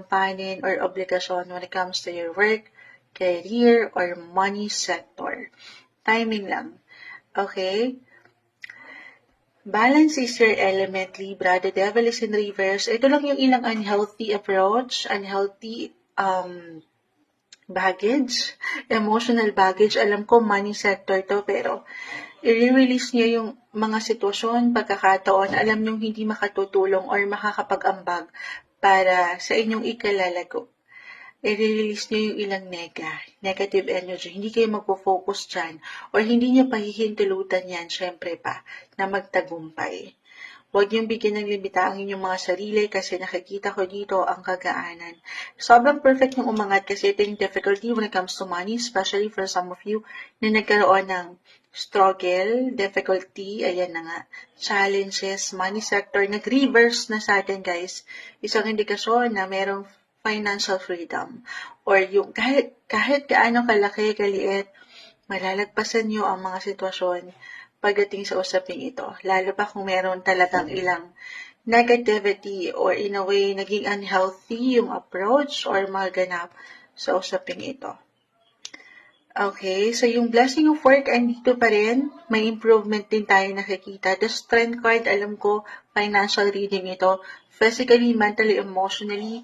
gampanin or obligasyon when it comes to your work, career, or money sector. Timing lang. Okay? Balance is your element, Libra. The devil is in reverse. Ito lang yung ilang unhealthy approach, unhealthy baggage, emotional baggage. Alam ko, money sector to, pero i-release niyo yung mga sitwasyon, pagkakataon, alam nyo hindi makatutulong or makakapag-ambag para sa inyong ikalalago. I-release nyo yung ilang negative energy. Hindi kayo magpo-focus dyan or hindi nyo pahihintulutan yan, syempre pa, na magtagumpay. Huwag niyong bigyan ng limita ang inyong mga sarili kasi nakikita ko dito ang kagaanan. Sobrang perfect yung umangat kasi ito yung difficulty when it comes to money, especially for some of you na nagkaroon ng struggle, difficulty, ayan na nga, challenges, money sector, nag-reverse na sa atin guys. Isang indikasyon na merong financial freedom or yung kahit gaano kalaki, kaliit, malalagpasan nyo ang mga sitwasyon pagdating sa usaping ito. Lalo pa kung meron talagang ilang negativity or in a way naging unhealthy yung approach or mga ganap sa usaping ito. Okay, so yung blessing of work andito pa rin. May improvement din tayo nakikita. The strength card, alam ko, financial reading ito. Physically, mentally, emotionally,